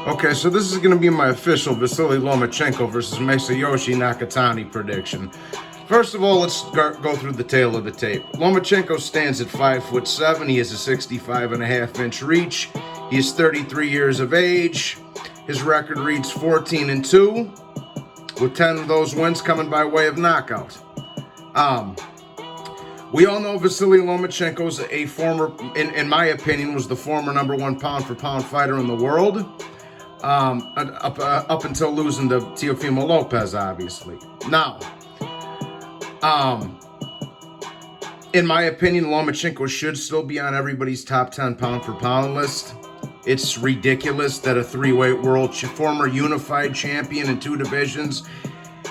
Okay, so this is going to be my official Vasyl Lomachenko versus Masayoshi Nakatani prediction. First of all, let's go through the tail of the tape. Lomachenko stands at 5'7". He has a 65.5-inch reach. He is 33 years of age. His record reads 14-2, with 10 of those wins coming by way of knockout. We all know Vasyl Lomachenko is a former, in my opinion, was the former #1 pound-for-pound fighter in the world. Up until losing to Teofimo Lopez, obviously. Now, in my opinion, Lomachenko should still be on everybody's top 10 pound-for-pound list. It's ridiculous that a three-weight world former unified champion in 2 divisions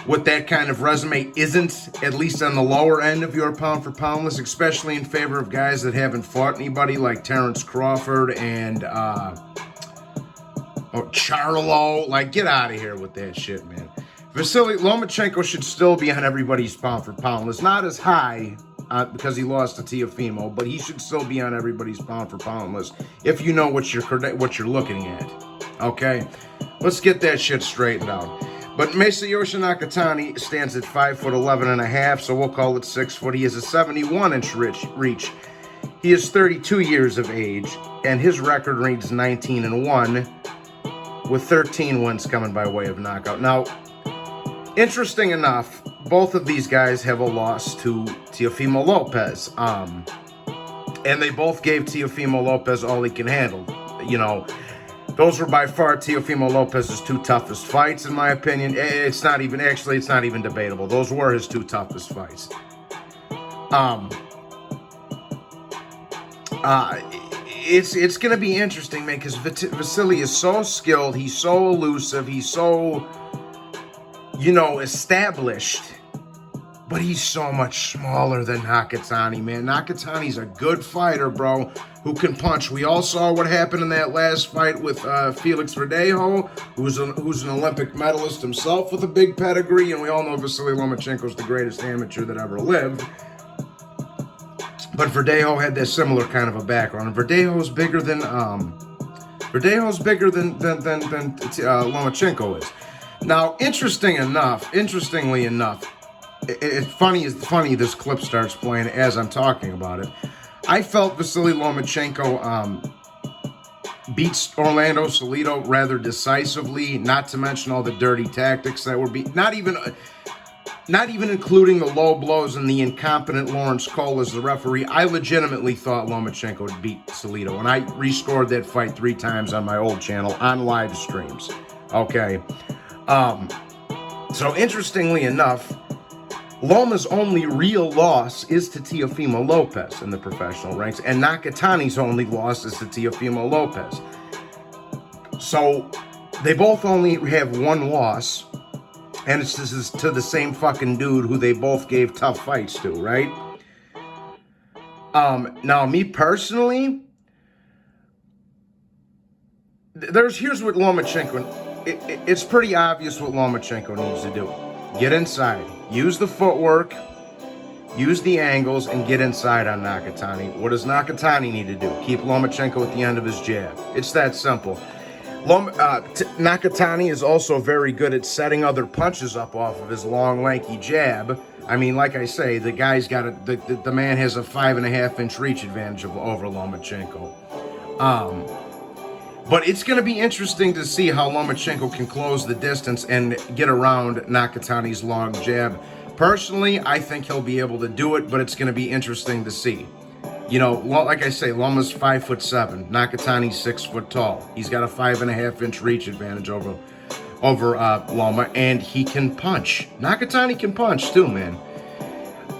with that kind of resume isn't at least on the lower end of your pound-for-pound list, especially in favor of guys that haven't fought anybody like Terrence Crawford and Charlo. Like, get out of here with that shit, man. Vasyl Lomachenko should still be on everybody's pound-for-pound list. Not as high because he lost to Teofimo, but he should still be on everybody's pound-for-pound list if you know what you're looking at. Okay, let's get that shit straightened out. But Masayoshi Nakatani stands at 5'11.5", so we'll call it 6 foot. He has a 71-inch reach. He is 32 years of age, and his record reads 19-1, with 13 wins coming by way of knockout. Now, interesting enough, both of these guys have a loss to Teofimo Lopez, and they both gave Teofimo Lopez all he can handle. You know, those were by far Teofimo Lopez's 2 toughest fights, in my opinion. It's not even debatable. Those were his 2 toughest fights. It's going to be interesting, man, because Vasyl is so skilled. He's so elusive. He's so, established. But he's so much smaller than Nakatani, man. Nakatani's a good fighter, bro, who can punch. We all saw what happened in that last fight with Felix Verdejo, who's an Olympic medalist himself with a big pedigree, and we all know Vasyl Lomachenko's the greatest amateur that ever lived. But Verdejo had this similar kind of a background. And Verdejo's bigger than Lomachenko is. Now, interestingly enough, it's funny this clip starts playing as I'm talking about it. I felt Vasyl Lomachenko beats Orlando Salido rather decisively, not to mention all the dirty tactics that were not even including the low blows and the incompetent Lawrence Cole as the referee. I legitimately thought Lomachenko would beat Salido, and I rescored that fight 3 times on my old channel on live streams. Okay. So interestingly enough, Loma's only real loss is to Teofimo Lopez in the professional ranks, and Nakatani's only loss is to Teofimo Lopez. So they both only have 1 loss, and this is to the same fucking dude who they both gave tough fights to, right? Now, me personally, here's what Lomachenko, it's pretty obvious what Lomachenko needs to do. Get inside. Use the footwork, use the angles, and get inside on Nakatani. What does Nakatani need to do? Keep Lomachenko at the end of his jab. It's that simple. Nakatani is also very good at setting other punches up off of his long, lanky jab. I mean, like I say, the guy's got the man has a 5.5-inch reach advantage over Lomachenko. But it's going to be interesting to see how Lomachenko can close the distance and get around Nakatani's long jab. Personally, I think he'll be able to do it, but it's going to be interesting to see. Like I say, Loma's 5'7", Nakatani's 6 foot tall. He's got a 5.5-inch reach advantage over Loma, and he can punch. Nakatani can punch too, man.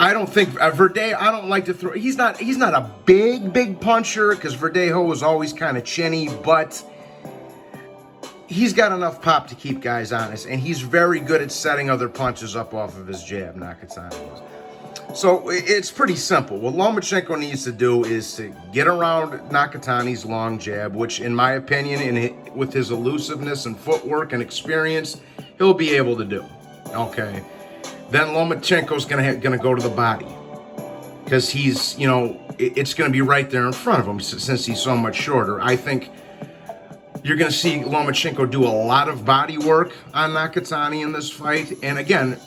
I don't think Verdejo. I don't like to throw. He's not a big puncher because Verdejo was always kind of chinny, but he's got enough pop to keep guys honest, and he's very good at setting other punches up off of his jab. Nakatani is. So it's pretty simple. What Lomachenko needs to do is to get around Nakatani's long jab, which, in my opinion, with his elusiveness and footwork and experience, he'll be able to do. Okay. Then Lomachenko's gonna go to the body because he's, it's gonna be right there in front of him since he's so much shorter. I think You're going to see Lomachenko do a lot of body work on Nakatani in this fight. And again,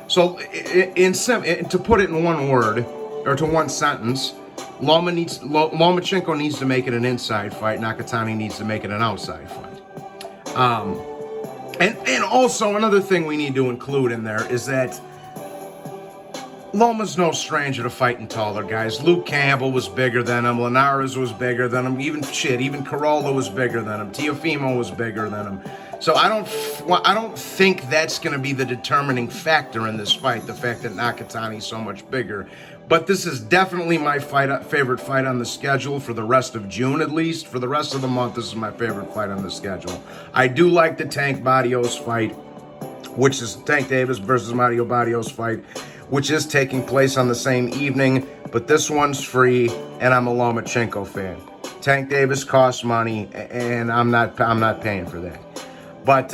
so to put it in one word, or to one sentence, Lomachenko needs to make it an inside fight. Nakatani needs to make it an outside fight. And also another thing we need to include in there is that Loma's no stranger to fighting taller guys. Luke Campbell was bigger than him. Linares was bigger than him. Even Carolla was bigger than him. Teofimo was bigger than him. So I don't think that's going to be the determining factor in this fight, the fact that Nakatani's so much bigger. But this is definitely my favorite fight on the schedule for the rest of June, at least. For the rest of the month, this is my favorite fight on the schedule. I do like the Tank Barrios fight, which is Tank Davis versus Mario Barrios fight, which is taking place on the same evening, but this one's free, and I'm a Lomachenko fan. Tank Davis costs money, and I'm not paying for that. But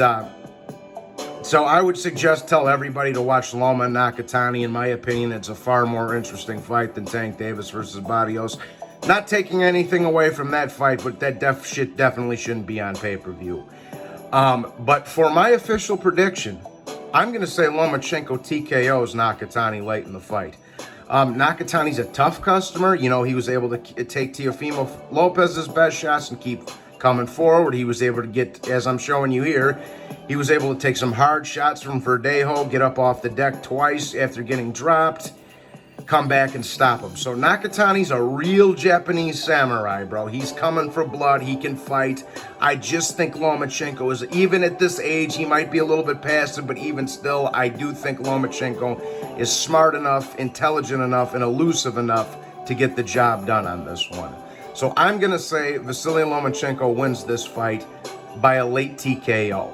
so I would tell everybody to watch Loma and Nakatani. In my opinion, it's a far more interesting fight than Tank Davis versus Barrios. Not taking anything away from that fight, but that shit definitely shouldn't be on pay-per-view. But for my official prediction, I'm going to say Lomachenko TKOs Nakatani late in the fight. Nakatani's a tough customer. You know, he was able to take Teofimo Lopez's best shots and keep coming forward. He was able to get, as I'm showing you here, he was able to take some hard shots from Verdejo, get up off the deck twice after getting dropped, come back and stop him. So Nakatani's a real Japanese samurai, bro. He's coming for blood. He can fight. I just think Lomachenko is, even at this age, he might be a little bit passive, but even still, I do think Lomachenko is smart enough, intelligent enough, and elusive enough to get the job done on this one. So I'm going to say Vasyl Lomachenko wins this fight by a late TKO.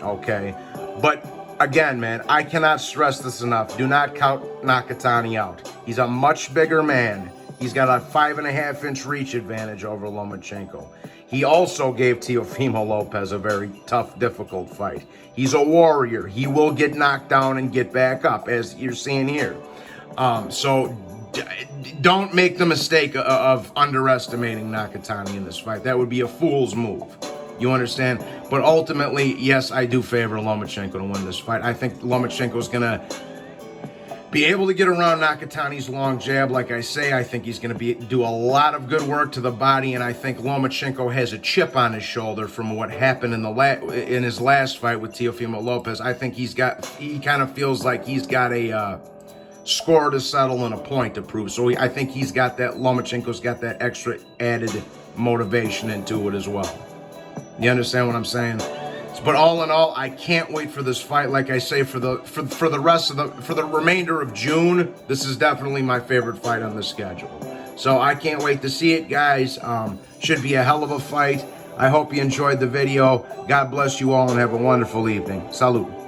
Okay? But again, man, I cannot stress this enough. Do not count Nakatani out. He's a much bigger man. He's got a 5.5-inch reach advantage over Lomachenko. He also gave Teofimo Lopez a very tough, difficult fight. He's a warrior. He will get knocked down and get back up, as you're seeing here. So don't make the mistake of underestimating Nakatani in this fight. That would be a fool's move. You understand? But ultimately, yes, I do favor Lomachenko to win this fight. I think Lomachenko is going to be able to get around Nakatani's long jab. Like I say, I think he's going to do a lot of good work to the body, and I think Lomachenko has a chip on his shoulder from what happened in his last fight with Teofimo Lopez. I think he kind of feels like he's got a score to settle and a point to prove. So I think Lomachenko's got that extra added motivation into it as well. You understand what I'm saying? But all in all, I can't wait for this fight. Like I say, for the remainder of June, this is definitely my favorite fight on the schedule. So I can't wait to see it, guys. Should be a hell of a fight. I hope you enjoyed the video. God bless you all and have a wonderful evening. Salud.